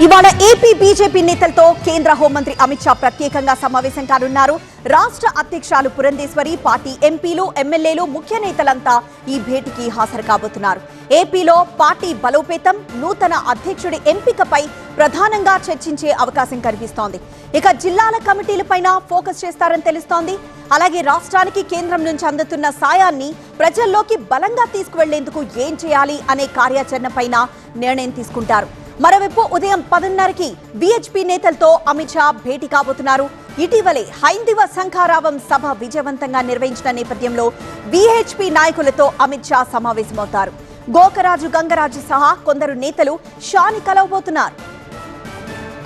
ఇవాళ AP BJP నేతలతో కేంద్ర హోంమంత్రి అమిత్ షా ప్రత్యేకంగా సమావేశం కానున్నారు. రాష్ట్ర అధ్యక్షురాలు పురంధేశ్వరి, పార్టీ ఎంపీలు, ఎమ్మెల్యేలు, ముఖ్య నేతలంతా ఈ భేటీకి హాజరు కాబోతున్నారు. ఏపీలో పార్టీ బలోపేతం, నూతన అధ్యక్షుడి ఎంపికపై ప్రధానంగా చర్చించే అవకాశం కనిపిస్తోంది. ఇక జిల్లాల కమిటీలపైన ఫోకస్ చేస్తారని తెలుస్తోంది. అలాగే రాష్ట్రానికి కేంద్రం నుంచి అందుతున్న సాయాన్ని ప్రజల్లోకి బలంగా తీసుకువెళ్లేందుకు ఏం చేయాలి అనే కార్యాచరణపైన నిర్ణయం తీసుకుంటారు. మరోవైపు ఉదయం 10:30కి బీహెచ్పీ నేతలతో అమిత్ షా భేటీ కాబోతున్నారు. ఇటీవలే హైందవ సంఘారావం సభ విజయవంతంగా నిర్వహించిన నేపథ్యంలో బీహెచ్పీ నాయకులతో అమిత్ షా సమావేశమవుతారు. గోకరాజు, గంగరాజు సహా కొందరు నేతలు షాని కలవబోతున్నారు.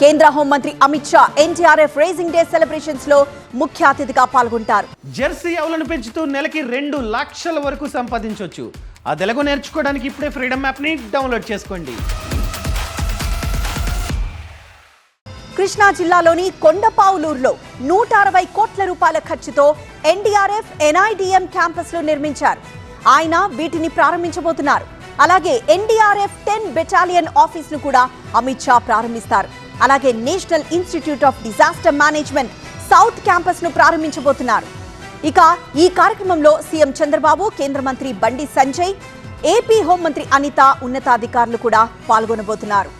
కేంద్ర హోంమంత్రి Amit Shah NDRF rising day celebrations లో ముఖ్య అతిథిగా పాల్గొంటారు. జెర్సీ ఆవులను పెంచుతూ నెలకి 2 లక్షల వరకు సంపాదించవచ్చు. ఆ తెలుగు నేర్చుకోవడానికి ఇప్పుడే ఫ్రీడమ్ యాప్ ని డౌన్లోడ్ చేసుకోండి. కృష్ణా జిల్లాలోని కొండపావులూరులో 160 కోట్ల రూపాయల ఖర్చుతో ఎన్డీఆర్ఎఫ్, ఎన్ఐడిఎం క్యాంపస్లు నిర్మించారు. ఆయన వీటిని ప్రారంభించబోతున్నారు. అలాగే ఎన్డీఆర్ఎఫ్ 10 బెటాలియన్ ఆఫీస్ ను కూడా అమిత్ షా ప్రారంభిస్తారు. అలాగే national institute of disaster management south campus ను ప్రారంభించబోతున్నారు. ఇక ఈ కార్యక్రమంలో సీఎం చంద్రబాబు, కేంద్ర మంత్రి బండి సంజయ్, ఏపీ హోంమంత్రి అనిత, ఉన్నతాధికారులు కూడా పాల్గొనబోతున్నారు.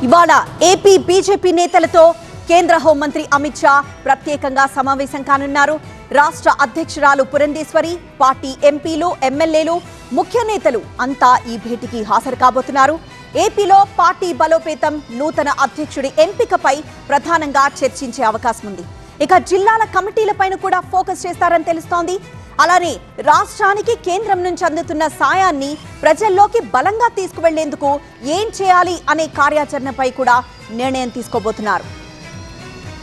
ఇవాళ ఏపీ బీజేపీ నేతలతో కేంద్ర హోంమంత్రి అమిత్ షా ప్రత్యేకంగా సమావేశం కానున్నారు. రాష్ట్ర అధ్యక్షురాలు పురంధేశ్వరి, పార్టీ ఎంపీలు, ఎమ్మెల్యేలు, ముఖ్య నేతలు అంతా ఈ భేటీకి హాజరు కాబోతున్నారు. ఏపీలో పార్టీ బలోపేతం, నూతన అధ్యక్షుడి ఎంపికపై ప్రధానంగా చర్చించే అవకాశం ఉంది. ఇక జిల్లాల కమిటీలపైన కూడా ఫోకస్ చేస్తారని తెలుస్తోంది. అలానే రాష్ట్రానికి కేంద్రం నుంచి అందుతున్న సాయాన్ని ప్రజల్లోకి బలంగా తీసుకువెళ్లేందుకు ఏం చేయాలి అనే కార్యాచరణపై కూడా నిర్ణయం తీసుకోబోతున్నారు.